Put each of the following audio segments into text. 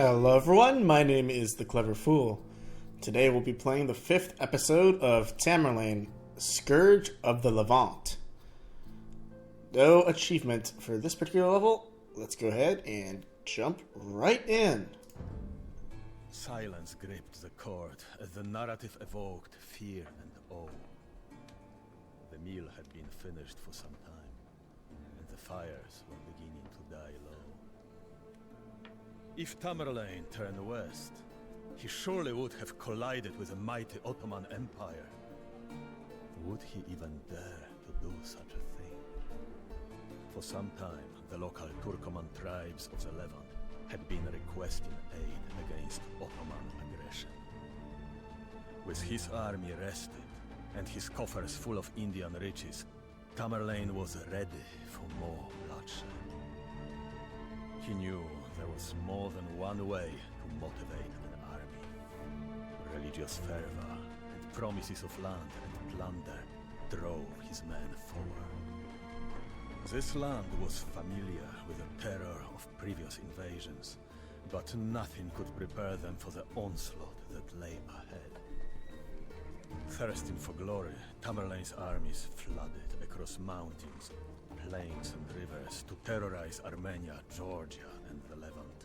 Hello everyone, my name is The Clever Fool. Today we'll be playing the 5th episode of Tamerlane, Scourge of the Levant. No achievement for this particular level. Let's go ahead and jump right in. Silence gripped the court as the narrative evoked fear and awe. The meal had been finished for some time, and the fires were beginning to die low. If Tamerlane turned west, he surely would have collided with the mighty Ottoman Empire. Would he even dare to do such a thing? For some time, the local Turkoman tribes of the Levant had been requesting aid against Ottoman aggression. With his army rested and his coffers full of Indian riches, Tamerlane was ready for more bloodshed. He knew there was more than one way to motivate an army. Religious fervor and promises of land and plunder drove his men forward. This land was familiar with the terror of previous invasions, but nothing could prepare them for the onslaught that lay ahead. Thirsting for glory, Tamerlane's armies flooded across mountains, plains and rivers to terrorize Armenia, Georgia, and the Levant.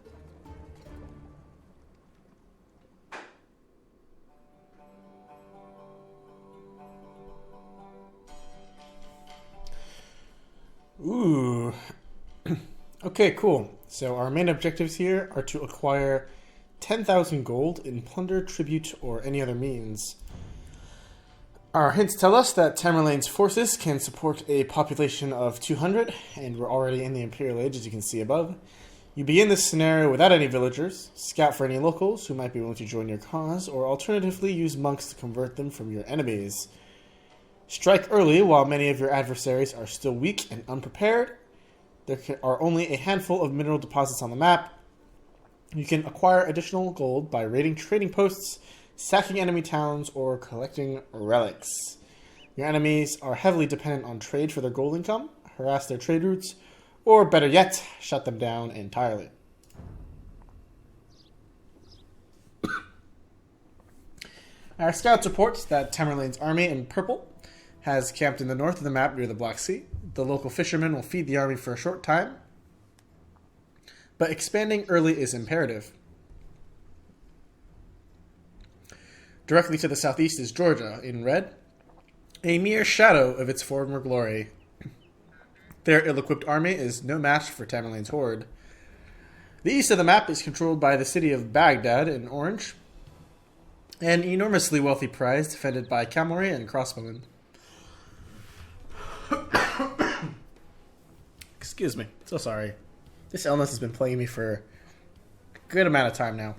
Ooh. Okay, cool. So our main objectives here are to acquire 10,000 gold in plunder, tribute, or any other means. Our hints tell us that Tamerlane's forces can support a population of 200, and we're already in the Imperial Age, as you can see above. You begin this scenario without any villagers, scout for any locals who might be willing to join your cause, or alternatively use monks to convert them from your enemies. Strike early while many of your adversaries are still weak and unprepared. There are only a handful of mineral deposits on the map. You can acquire additional gold by raiding trading posts, sacking enemy towns, or collecting relics. Your enemies are heavily dependent on trade for their gold income. Harass their trade routes, or better yet, shut them down entirely. Our scout reports that Tamerlane's army in purple has camped in the north of the map near the Black Sea. The local fishermen will feed the army for a short time, but expanding early is imperative. Directly to the southeast is Georgia, in red, a mere shadow of its former glory. Their ill-equipped army is no match for Tamerlane's horde. The east of the map is controlled by the city of Baghdad in orange, an enormously wealthy prize defended by cavalry and crossbowmen. Excuse me, so sorry. This illness has been plaguing me for a good amount of time now.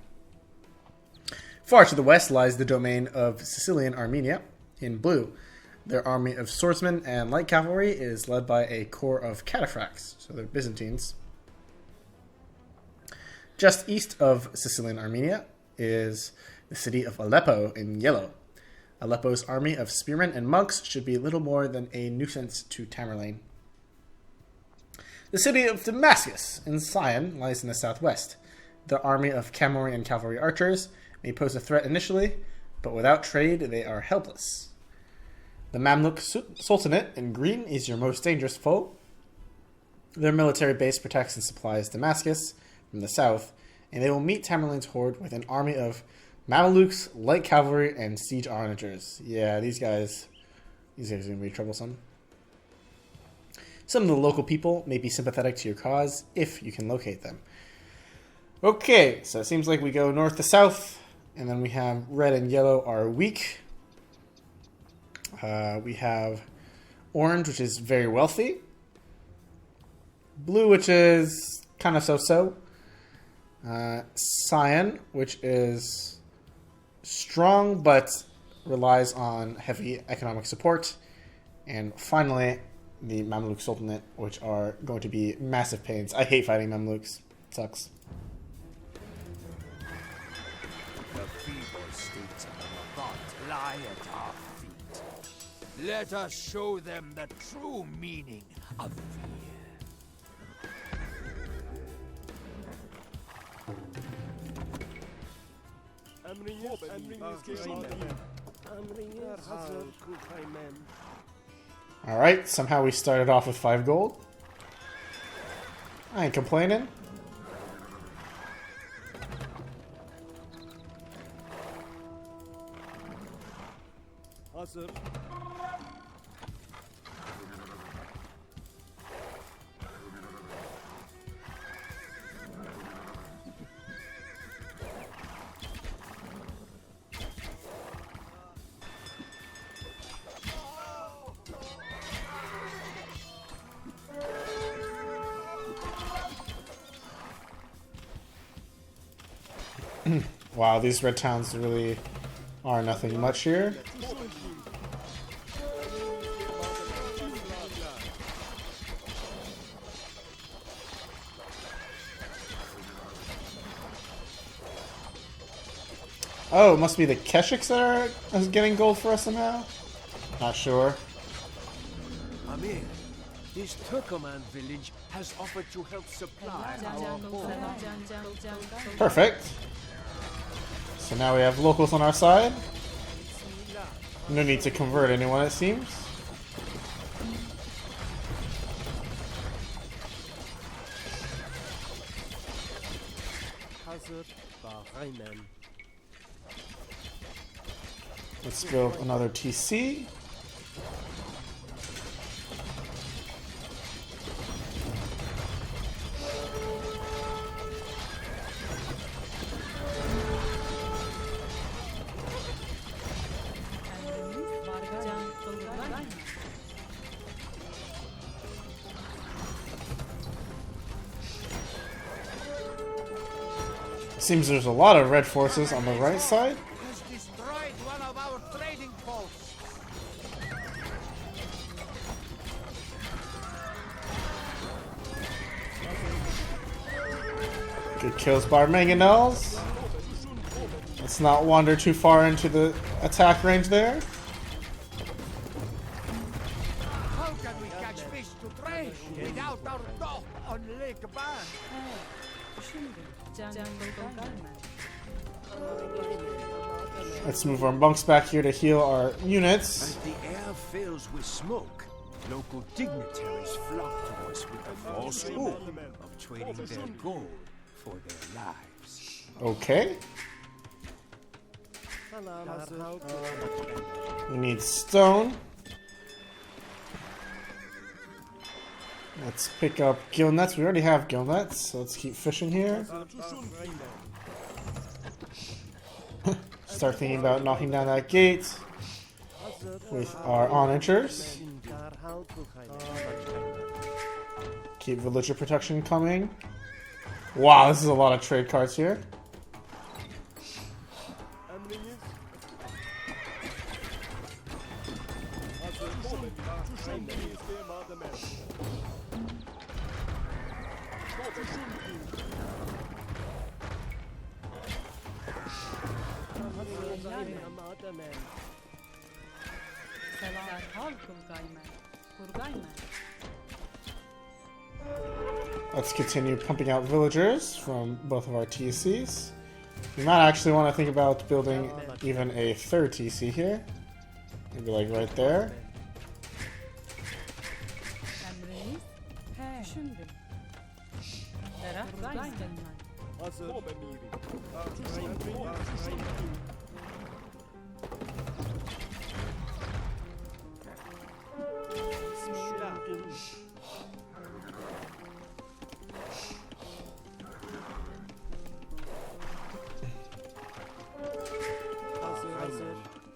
Far to the west lies the domain of Sicilian Armenia, in blue. Their army of swordsmen and light cavalry is led by a corps of cataphracts, so they're Byzantines. Just east of Sicilian Armenia is the city of Aleppo in yellow. Aleppo's army of spearmen and monks should be little more than a nuisance to Tamerlane. The city of Damascus in cyan lies in the southwest. The army of cavalry and cavalry archers may pose a threat initially, but without trade they are helpless. The Mamluk Sultanate in green is your most dangerous foe. Their military base protects and supplies Damascus from the south, and they will meet Tamerlane's horde with an army of Mamelukes, light cavalry, and siege onagers. Yeah, these guys are going to be troublesome. Some of the local people may be sympathetic to your cause if you can locate them. Okay, so it seems like we go north to south, and then we have red and yellow are weak. We have orange, which is very wealthy. Blue, which is kind of so-so. Cyan, which is strong but relies on heavy economic support. And finally, the Mamluk Sultanate, which are going to be massive pains. I hate fighting Mamluks. It sucks. The feeble states of the Levant lie at our feet. Let us show them the true meaning of fear. Alright, somehow we started off with 5 gold. I ain't complaining. Wow, these red towns really are nothing much here. Oh, it must be the Keshiks that are getting gold for us somehow? Not sure. Amir, this Turkoman village has offered to help supply our poor. Perfect. So now we have locals on our side. No need to convert anyone, it seems. Let's build another TC. Seems there's a lot of red forces on the right side. Has destroyed one of our trading posts. Good kills by mangonels. Let's not wander too far into the attack range there. How can we catch fish to trade without our dock on Lake Ban? Let's move our monks back here to heal our units. As the air fills with smoke, local dignitaries flock to us with the false hope of trading their gold for their lives. Okay. We need stone. Let's pick up gill nets. We already have gill nets, so let's keep fishing here. Start thinking about knocking down that gate with our onagers. Keep villager protection coming. Wow, this is a lot of trade cards here. Let's continue pumping out villagers from both of our TCs. We might actually want to think about building even a third TC here. Maybe like right there.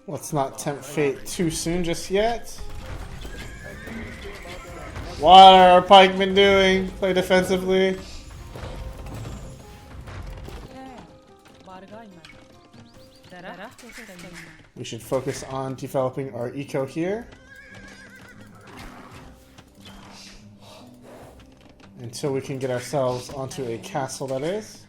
Let's not tempt fate too soon just yet. What are our pikemen doing? Play defensively. We should focus on developing our eco here. Until we can get ourselves onto a castle, that is.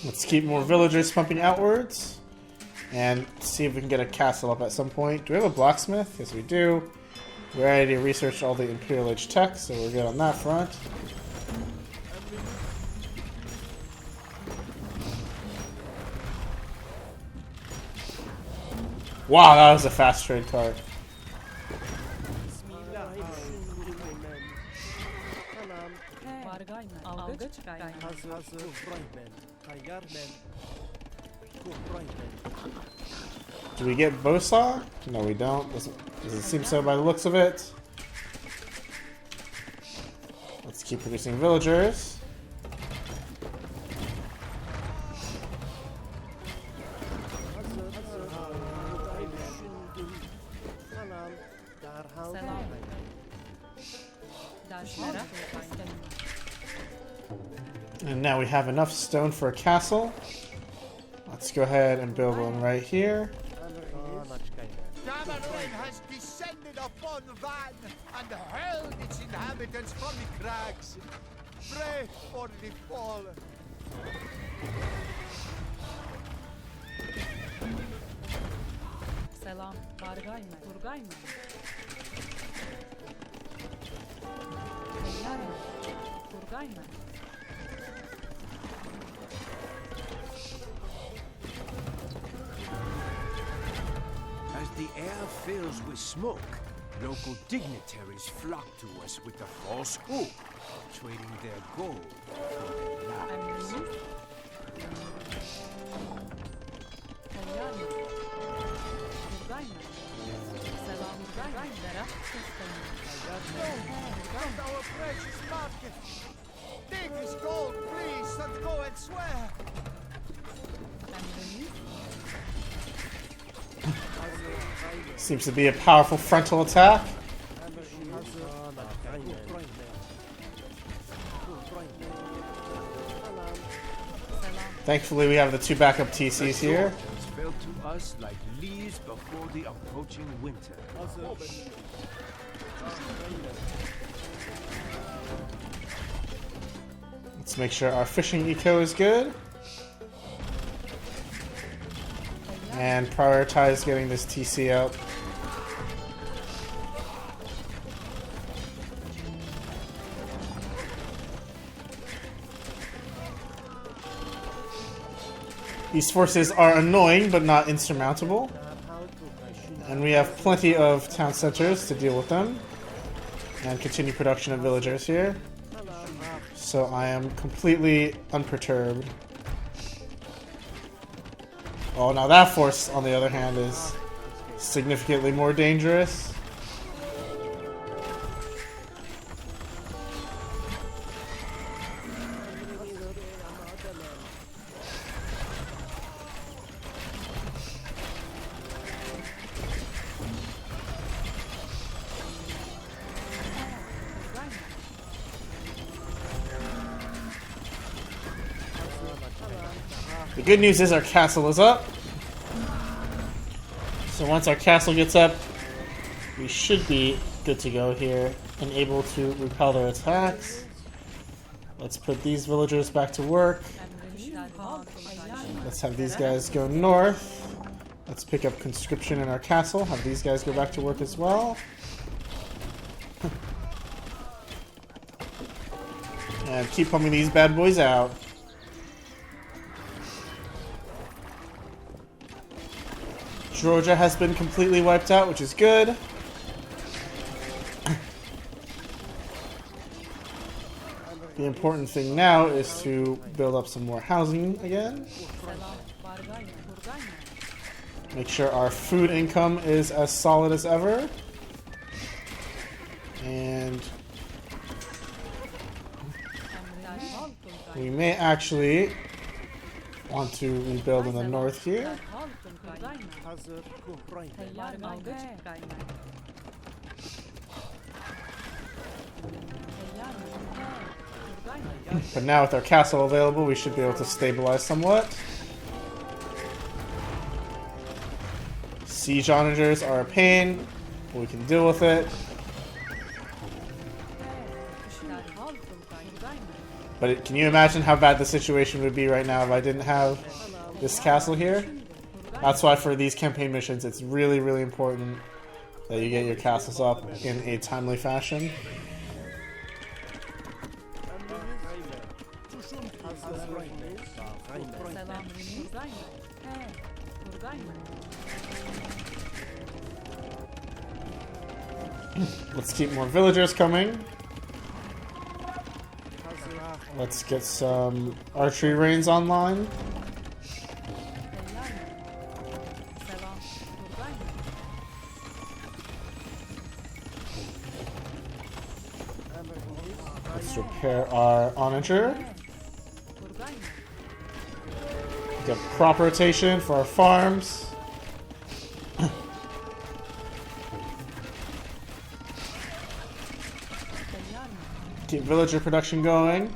Let's keep more villagers pumping outwards. And see if we can get a castle up at some point. Do we have a blacksmith? Yes, we do. We already researched all the Imperial Age tech, so we're good on that front. Wow, that was a fast trade card. Do we get Bosaw? No, we don't. Doesn't seem so by the looks of it. Let's keep producing villagers. And now we have enough stone for a castle. Let's go ahead and build one right here. Tamerlane has descended upon Van and hurled its inhabitants from the crags. Pray for the fallen. Selam, Bargaymen, Burgaymen. Yarın, Burgaymen. As the air fills with smoke, local dignitaries flock to us with a false hope, trading their gold for their lives. Our precious market. Take his gold, please, and go and swear. Seems to be a powerful frontal attack. Thankfully, we have the two backup TCs here. Fell to us like leaves before the approaching winter. Let's make sure our fishing eco is good. And prioritize getting this TC up. These forces are annoying, but not insurmountable. And we have plenty of town centers to deal with them. And continue production of villagers here. So I am completely unperturbed. Oh, now that force, on the other hand, is significantly more dangerous. The good news is our castle is up. So once our castle gets up, we should be good to go here and able to repel their attacks. Let's put these villagers back to work. Let's have these guys go north. Let's pick up conscription in our castle. Have these guys go back to work as well. And keep pumping these bad boys out. Georgia has been completely wiped out, which is good. The important thing now is to build up some more housing again. Make sure our food income is as solid as ever. And we may actually Want to rebuild in the north here. Hazır kuhrayna. تيار موجود قايمة. تيار قايمة. But now with our castle available, we should be able to stabilize somewhat. Siege onagers are a pain, but we can deal with it. But can you imagine how bad the situation would be right now if I didn't have this castle here? That's why for these campaign missions, it's really, really important that you get your castles up in a timely fashion. سلام قايمة. قايمة. Let's keep more villagers coming. Let's get some archery range online. سلام قايمة. Let's repair our onager. قايمة. Get crop rotation for our farms. Keep villager production going.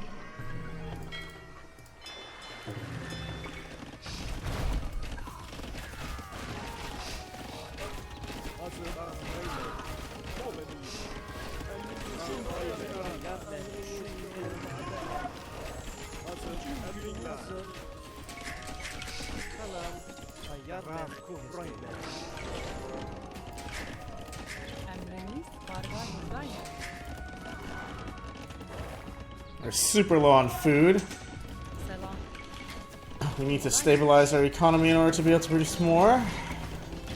We're super low on food. We need to stabilize our economy in order to be able to produce more.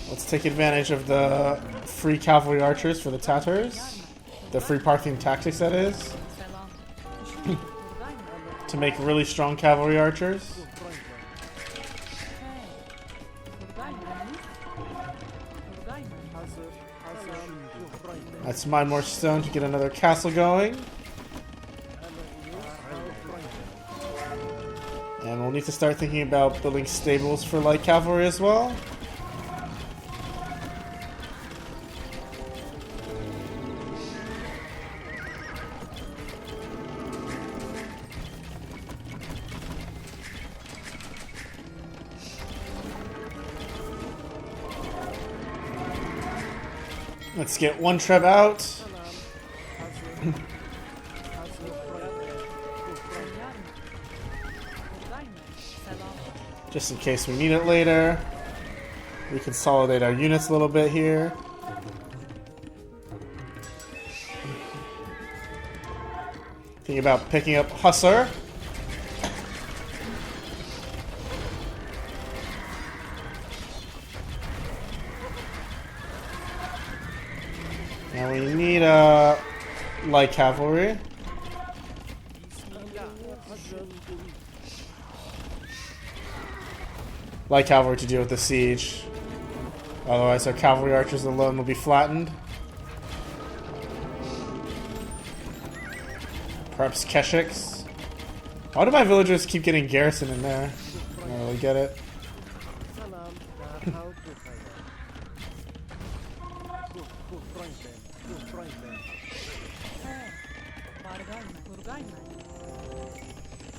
Let's take advantage of the free cavalry archers for the Tatars. The free Parthian tactics, that is. To make really strong cavalry archers. Let's mine more stone to get another castle going. And we'll need to start thinking about building stables for light cavalry as well. Let's get one treb out. Just in case we need it later. We consolidate our units a little bit here. Thinking about picking up Hussar. And we need light cavalry. Light cavalry to deal with the siege. Otherwise our cavalry archers alone will be flattened. Perhaps Keshiks. Why do my villagers keep getting garrison in there? I don't really get it.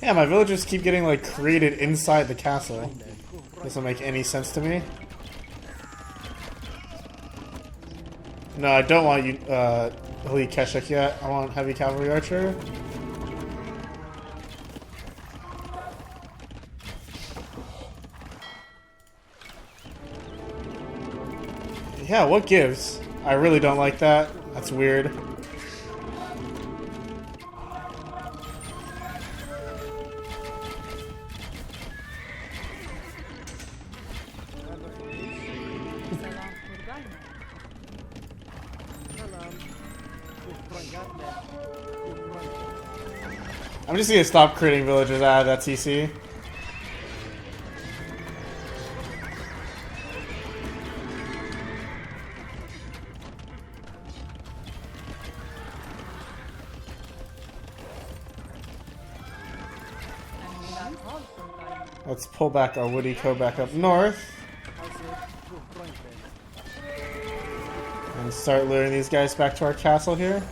Yeah, my villagers keep getting like created inside the castle. Doesn't make any sense to me. No, I don't want you, Elite Keshik yet. I want Heavy Cavalry Archer. Yeah, what gives? I really don't like that. That's weird. I'm just gonna stop creating villagers out of that TC. Let's pull back our Woody Co back up north. And start luring these guys back to our castle here.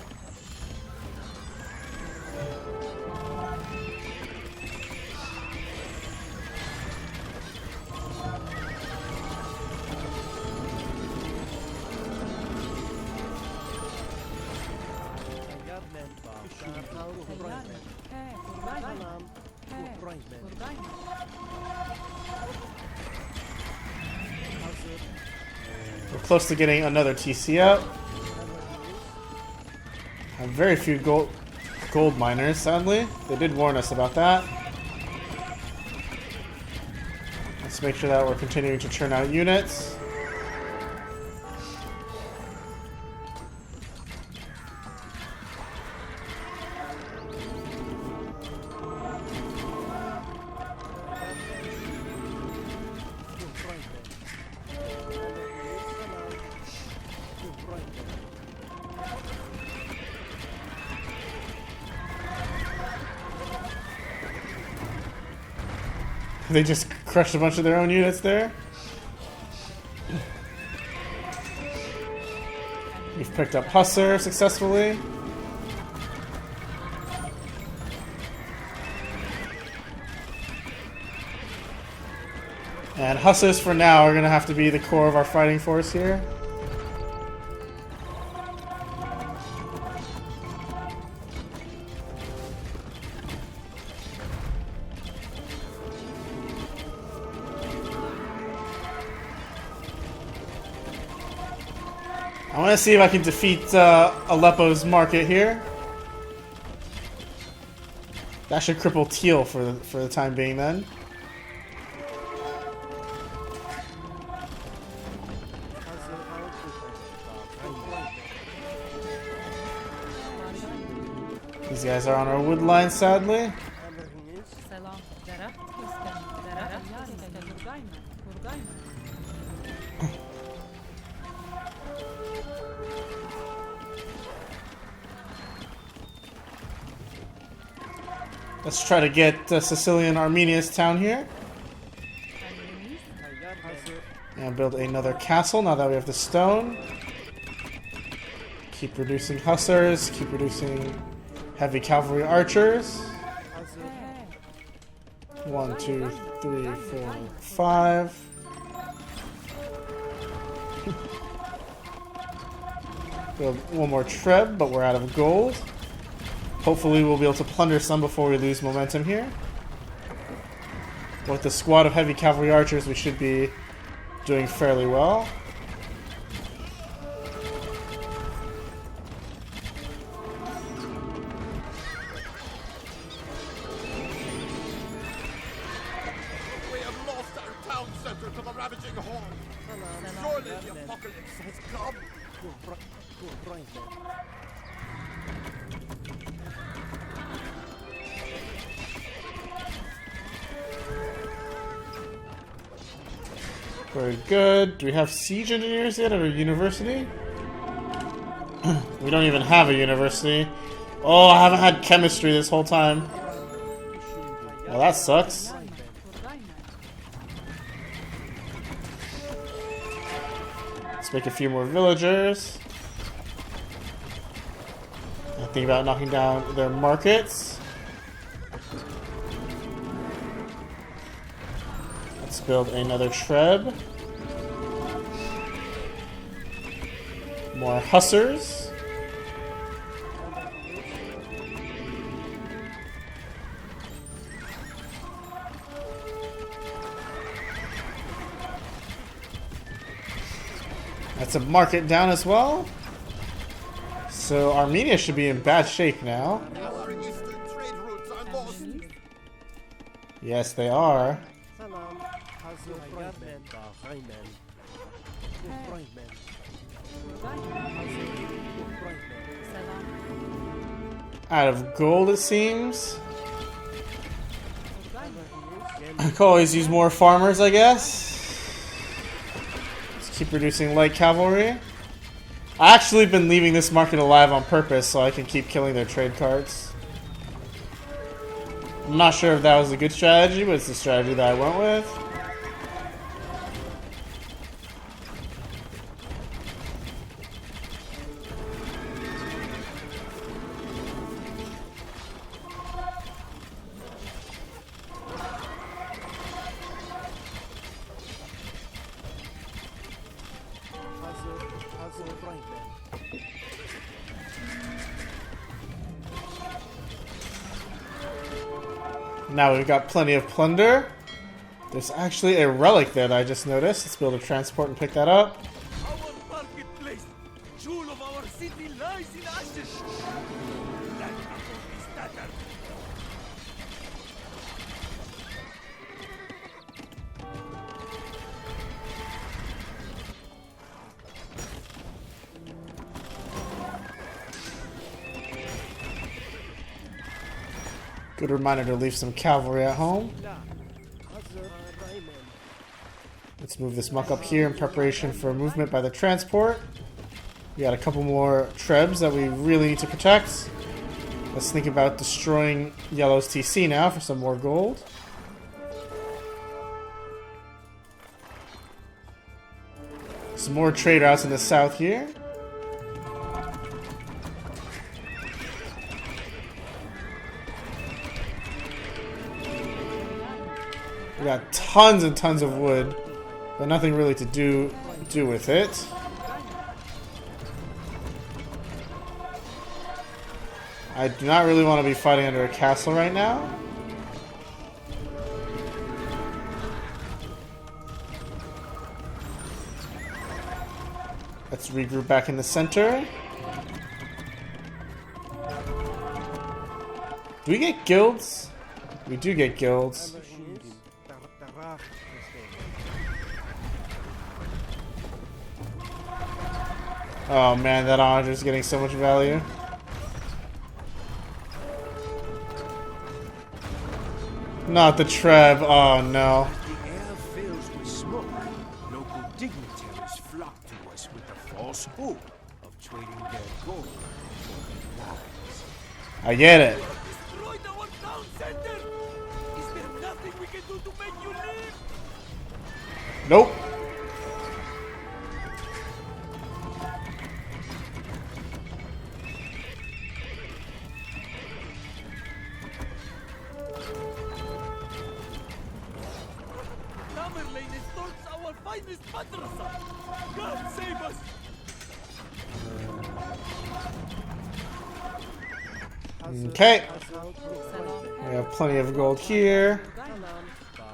We're close to getting another TC up. Have very few gold miners, sadly. They did warn us about that. Let's make sure that we're continuing to churn out units. They just crushed a bunch of their own units there. We've picked up Hussar successfully. And Hussars for now are going to have to be the core of our fighting force here. I want to see if I can defeat Aleppo's market here. That should cripple Teal for the time being then. These guys are on our wood line, sadly. Let's try to get Sicilian Armenia's town here. And build another castle now that we have the stone. Keep producing hussars, keep producing heavy cavalry archers. 1, 2, 3, 4, 5. Build one more treb, but we're out of gold. Hopefully we'll be able to plunder some before we lose momentum here. With the squad of heavy cavalry archers, we should be doing fairly well. We have lost our town center to the ravaging horde. Surely the apocalypse has come. Very good. Do we have siege engineers yet at our university? We don't even have a university. Oh, I haven't had chemistry this whole time. Well, that sucks. Let's make a few more villagers. I think about knocking down their markets. Let's build another treb. More hussars. That's a market down as well. So Armenia should be in bad shape now. Our eastern trade routes are lost. Yes, they are. Out of gold, it seems. I could always use more farmers, I guess. Let's keep producing light cavalry. I actually been leaving this market alive on purpose so I can keep killing their trade carts. I'm not sure if that was a good strategy, but it's the strategy that I went with. Now we've got plenty of plunder. There's actually a relic there that I just noticed. Let's be able to transport and pick that up. Our marketplace, jewel of our city, lies in ashes. That apple is tattered. Good reminder to leave some cavalry at home. Let's move this muck up here in preparation for movement by the transport. We got a couple more trebs that we really need to protect. Let's think about destroying Yellow's TC now for some more gold. Some more trade routes in the south here. We got tons and tons of wood, but nothing really to do with it. I do not really want to be fighting under a castle right now. Let's regroup back in the center. Do we get guilds? We do get guilds. Oh man, that orange is getting so much value. Not the treb, oh no. The air fills with smoke. Local dignitaries flock to us with the false hope of trading their gold for their lives. I get it. Destroyed our town center. Is there nothing we can do to make you leave? Nope. Tamerlane extorts our finest madrasa. God save us. Okay. We have plenty of gold here.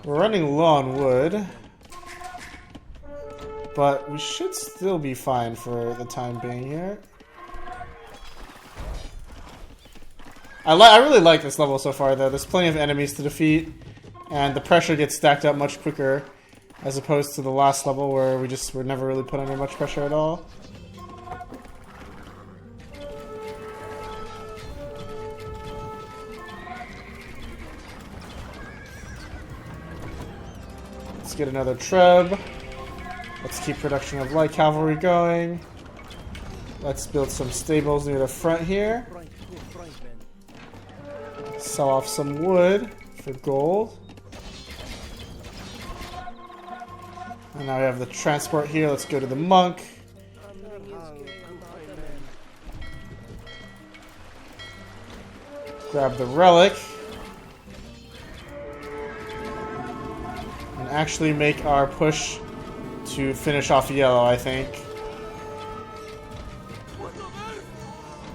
We're running low on wood. But we should still be fine for the time being here. I really like this level so far though. There's plenty of enemies to defeat. And the pressure gets stacked up much quicker. As opposed to the last level where we just were never really put under much pressure at all. Let's get another treb. Let's keep production of light cavalry going. Let's build some stables near the front here. Sell off some wood for gold. And now we have the transport here. Let's go to the monk. Grab the relic. And actually make our push to finish off yellow, I think. What on earth?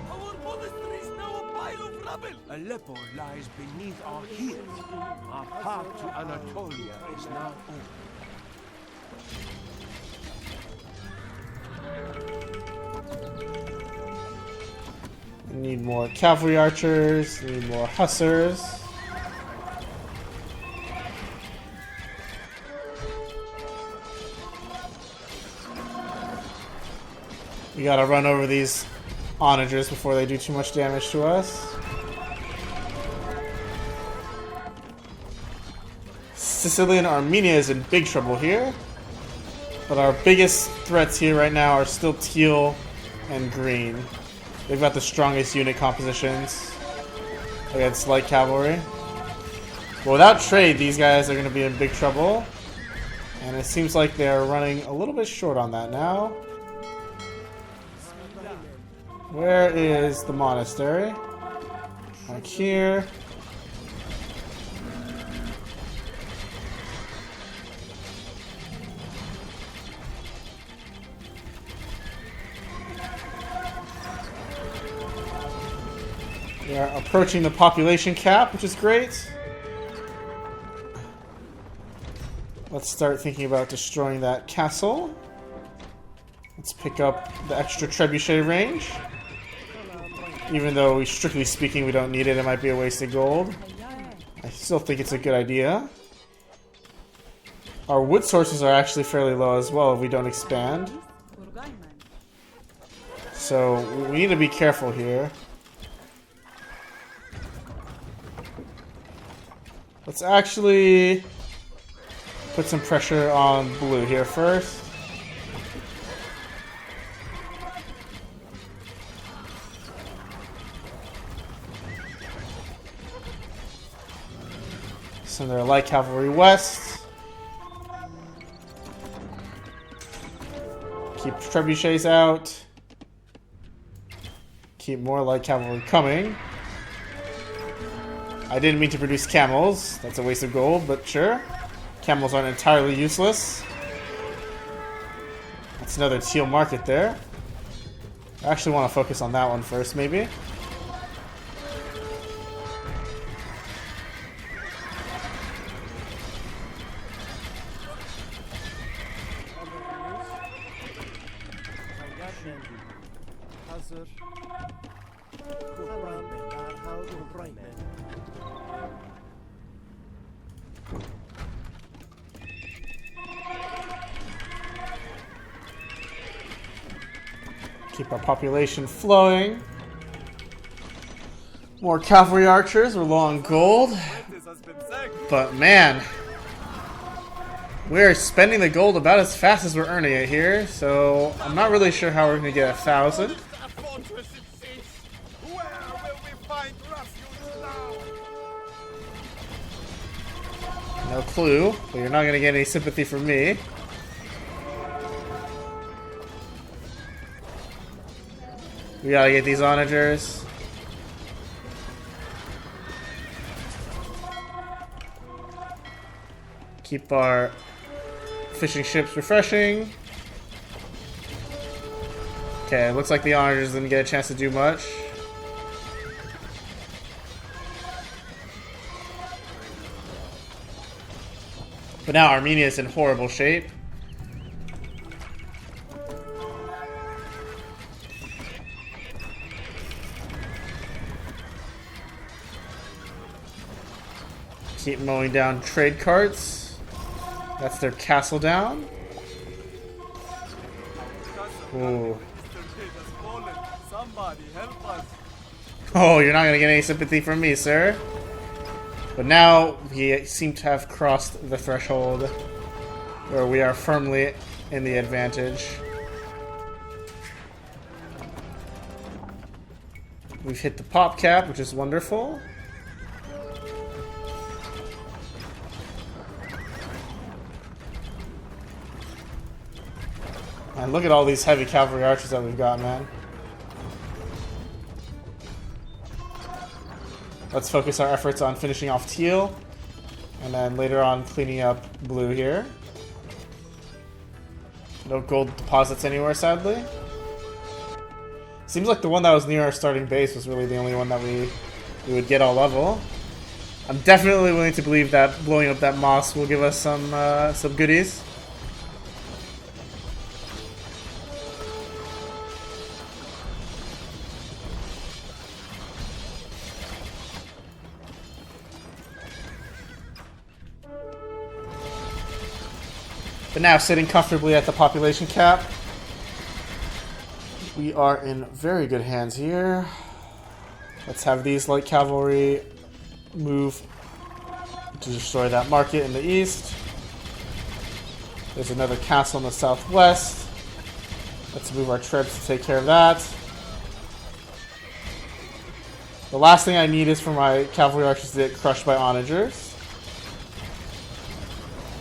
Our monastery is now a pile of rubble. Aleppo lies beneath our heels. Our path to Anatolia is now open. We need more cavalry archers. We need more hussars. We gotta run over these onagers before they do too much damage to us. Sicilian Armenia is in big trouble here. But our biggest threats here right now are still teal and green. They've got the strongest unit compositions against light cavalry. But without trade, these guys are going to be in big trouble. And it seems like they're running a little bit short on that now. Where is the monastery? Like here. We are approaching the population cap, which is great. Let's start thinking about destroying that castle. Let's pick up the extra trebuchet range. Even though, strictly speaking, we don't need it, it might be a waste of gold. I still think it's a good idea. Our wood sources are actually fairly low as well if we don't expand. So we need to be careful here. Let's actually put some pressure on blue here first. Send their light cavalry west. Keep trebuchets out. Keep more light cavalry coming. I didn't mean to produce camels. That's a waste of gold, but sure. Camels aren't entirely useless. That's another teal market there. I actually want to focus on that one first, maybe. Keep our population flowing. More cavalry archers. We're low on gold. But man, we're spending the gold about as fast as we're earning it here. So I'm not really sure how we're going to get 1,000. No clue, but you're not going to get any sympathy from me. We gotta get these onagers. Keep our fishing ships refreshing. Okay, looks like the onagers didn't get a chance to do much. But now Armenia is in horrible shape. Keep mowing down trade carts. That's their castle down. Ooh. Oh, you're not gonna get any sympathy from me, sir. But now we seem to have crossed the threshold where we are firmly in the advantage. We've hit the pop cap, which is wonderful. And look at all these heavy cavalry archers that we've got, man. Let's focus our efforts on finishing off teal. And then later on cleaning up blue here. No gold deposits anywhere, sadly. Seems like the one that was near our starting base was really the only one that we would get all level. I'm definitely willing to believe that blowing up that moss will give us some goodies. But now, sitting comfortably at the population cap, we are in very good hands here. Let's have these light cavalry move to destroy that market in the east. There's another castle in the southwest. Let's move our troops to take care of that. The last thing I need is for my cavalry archers to get crushed by onagers.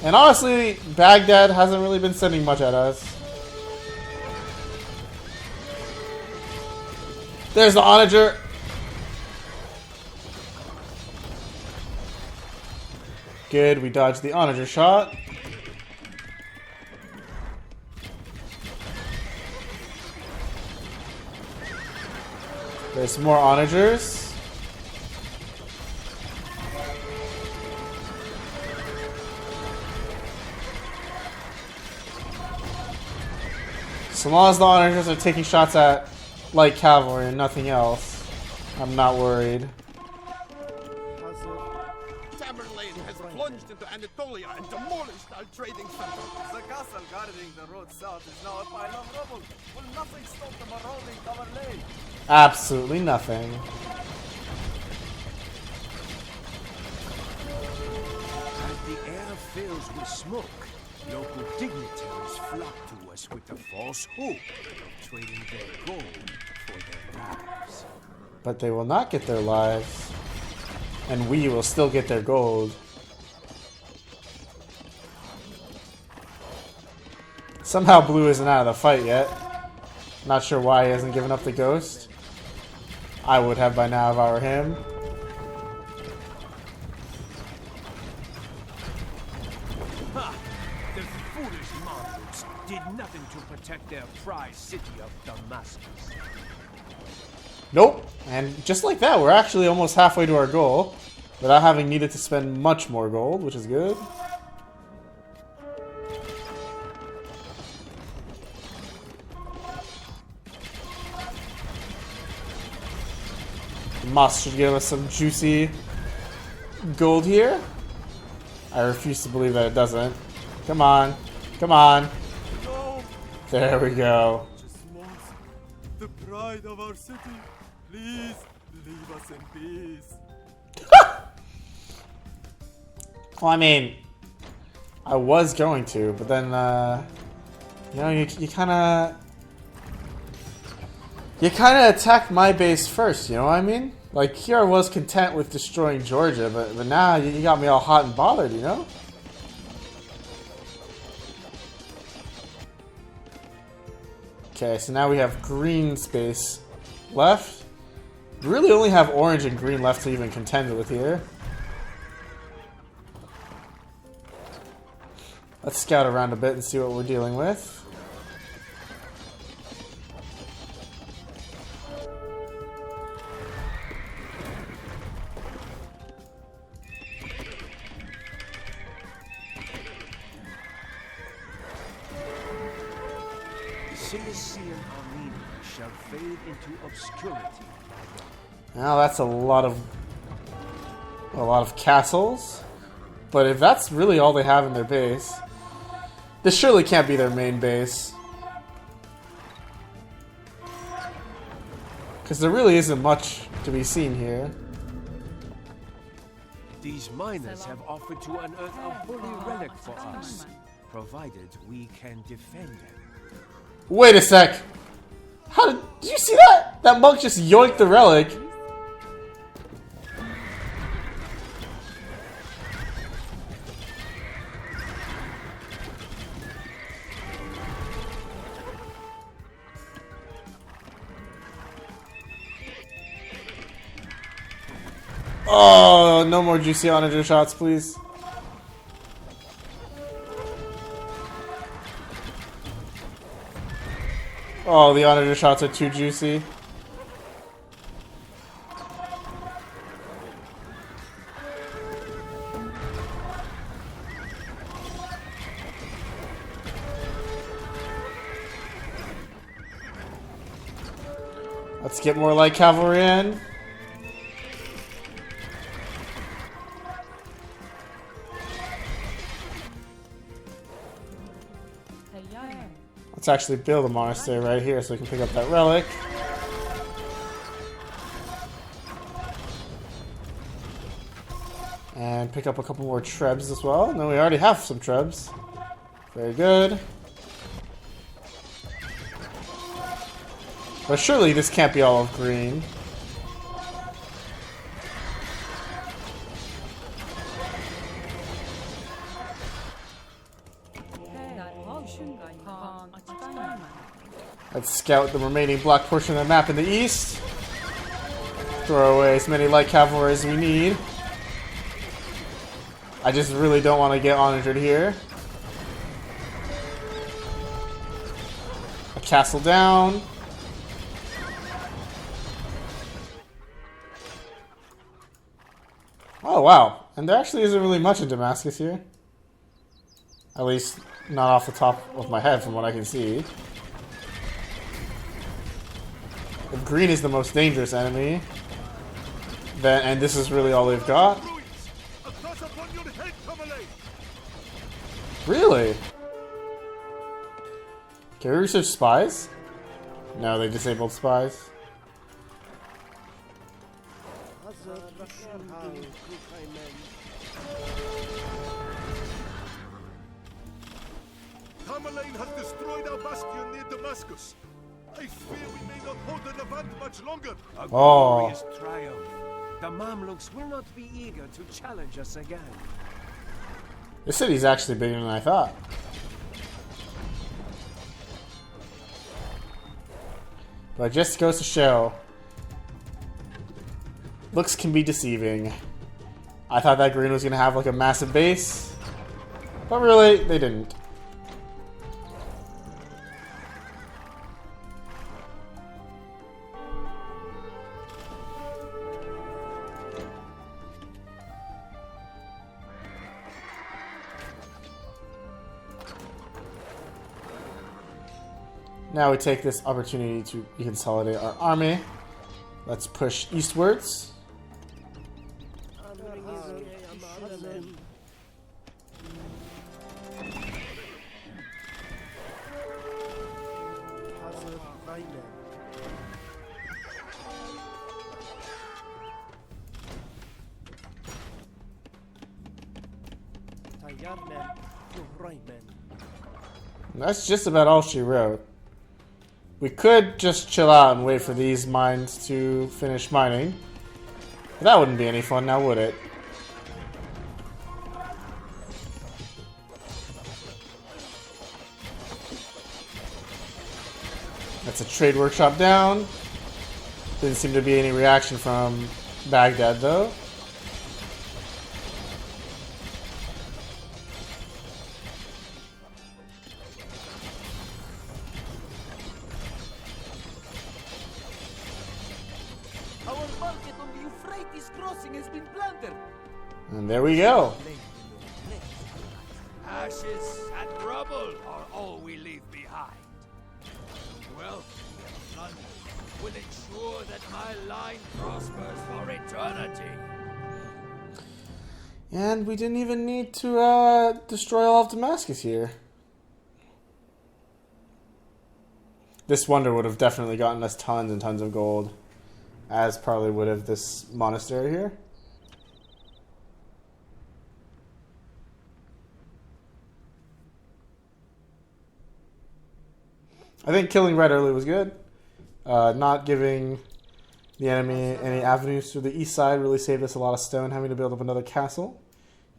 And honestly, Baghdad hasn't really been sending much at us. There's the onager. Good, we dodged the onager shot. There's some more onagers. So long as the onagers are taking shots at light cavalry and nothing else, I'm not worried. Tamerlane has plunged into Anatolia and demolished our trading center. The castle guarding the road south is now a pile of rubble. Will nothing stop the marauding Tamerlane? Absolutely nothing. As the air fills with smoke, local dignitaries flock to us with the false hope of trading their gold for their lives. But they will not get their lives. And we will still get their gold. Somehow Blue isn't out of the fight yet. Not sure why he hasn't given up the ghost. I would have by now if I were him. Ha! The foolish monarchs did nothing to protect their prized city of Damascus. Nope. And just like that, we're actually almost halfway to our goal. Without having needed to spend much more gold, which is good. Moss should give us some juicy gold here. I refuse to believe that it doesn't. Come on. Come on. No! There we go. Just once. The pride of our city. Please leave us in peace. Well, I mean, I was going to, but then, you know, you kind of attacked my base first, you know what I mean? Like, here I was content with destroying Georgia, but now you got me all hot and bothered, you know? Okay, so now we have green space left. We really only have orange and green left to even contend with here. Let's scout around a bit and see what we're dealing with. Cilician Armenia shall fade into obscurity. Now that's a lot of castles. But if that's really all they have in their base, this surely can't be their main base. Because there really isn't much to be seen here. These miners have offered to unearth a holy relic for us, provided we can defend them. Wait a sec! Did you see that? That monk just yoinked the relic. Oh, no more juicy onager shots, please. Oh, the onager shots are too juicy. Let's get more light cavalry in. Let's actually build a monastery right here so we can pick up that relic. And pick up a couple more trebs as well. No, we already have some trebs. Very good. But surely this can't be all of green. Let's scout the remaining black portion of the map in the east. Throw away as many light cavalry as we need. I just really don't want to get uninjured here. A castle down. Oh wow, and there actually isn't really much in Damascus here. At least not off the top of my head from what I can see. If green is the most dangerous enemy, then and this is really all they've got. Really? Can we research spies? No, they disabled spies. Tamerlane has destroyed our bastion near Damascus. I fear we may not hold the Levant much longer. A Oh. glorious triumph. The Mamluks will not be eager to challenge us again. This city's actually bigger than I thought. But it just goes to show, looks can be deceiving. I thought that green was going to have like a massive base, but really, they didn't. Now we take this opportunity to reconsolidate our army. Let's push eastwards. And that's just about all she wrote. We could just chill out and wait for these mines to finish mining. But that wouldn't be any fun now, would it? That's a trade workshop down. Didn't seem to be any reaction from Baghdad, though. Our market on the Euphrates crossing has been plundered. And there we go. Ashes and rubble are all we leave behind. Wealth and plunder will ensure that my line prospers for eternity. And we didn't even need to destroy all of Damascus here. This wonder would have definitely gotten us tons and tons of gold, as probably would have this monastery here. I think killing red early was good. Not giving the enemy any avenues to the east side really saved us a lot of stone, having to build up another castle.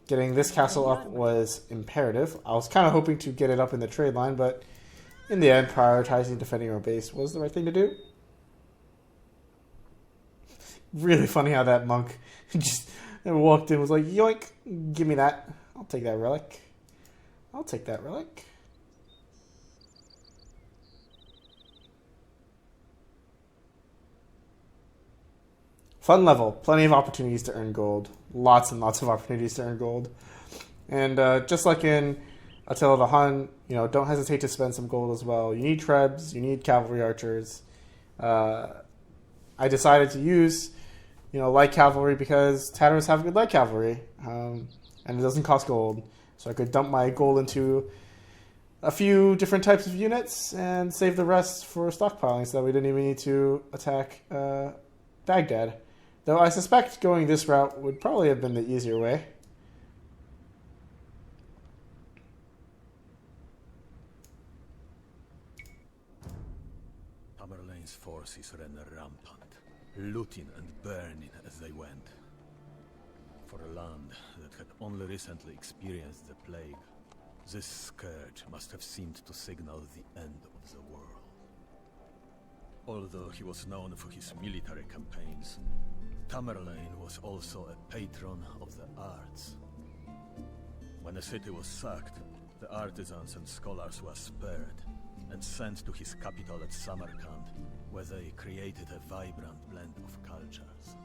Getting this castle up was imperative. I was kind of hoping to get it up in the trade line, but in the end, prioritizing defending our base was the right thing to do. Really funny how that monk just walked in and was like, yoink, give me that. I'll take that relic. I'll take that relic. Fun level. Plenty of opportunities to earn gold. Lots and lots of opportunities to earn gold. And just like in Attila the Hun, you know, don't hesitate to spend some gold as well. You need trebs. You need cavalry archers. I decided to use, you know, light cavalry because Tatars have good light cavalry. And it doesn't cost gold. So I could dump my gold into a few different types of units and save the rest for stockpiling so that we didn't even need to attack Baghdad. Though I suspect going this route would probably have been the easier way. Tamerlane's forces ran rampant, looting and burning as they went. For a land that had only recently experienced the plague, this scourge must have seemed to signal the end of the world. Although he was known for his military campaigns, Tamerlane was also a patron of the arts. When the city was sacked, the artisans and scholars were spared and sent to his capital at Samarkand, where they created a vibrant blend of cultures.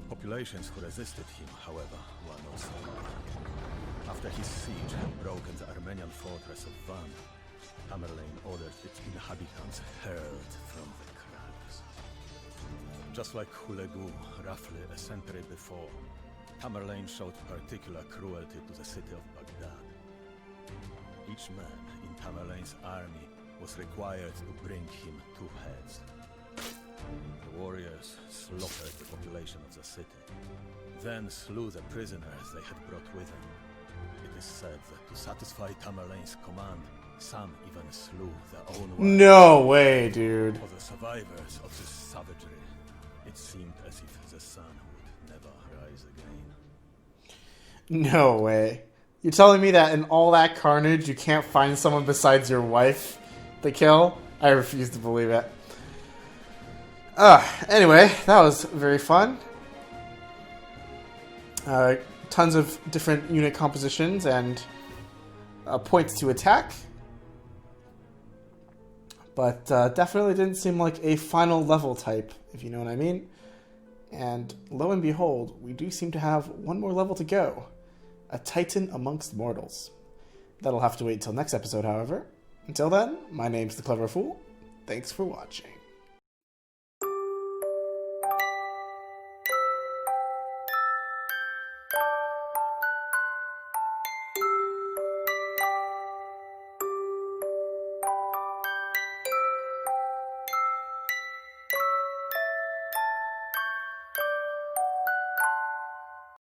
Populations who resisted him, however, were no stranger. After his siege had broken the Armenian fortress of Van, Tamerlane ordered its inhabitants hurled from the crags. Just like Hulegu, roughly a century before, Tamerlane showed particular cruelty to the city of Baghdad. Each man in Tamerlane's army was required to bring him 2 heads. The warriors slaughtered the population of the city, then slew the prisoners they had brought with them. It is said that to satisfy Tamerlane's command, some even slew their own wives. No way, dude. For the survivors of this savagery, it seemed as if the sun would never rise again. No way. You're telling me that in all that carnage, you can't find someone besides your wife to kill? I refuse to believe it. Anyway, that was very fun. Tons of different unit compositions and points to attack. But definitely didn't seem like a final level type, if you know what I mean. And lo and behold, we do seem to have one more level to go. A Titan amongst mortals. That'll have to wait until next episode, however. Until then, my name's The Clever Fool. Thanks for watching.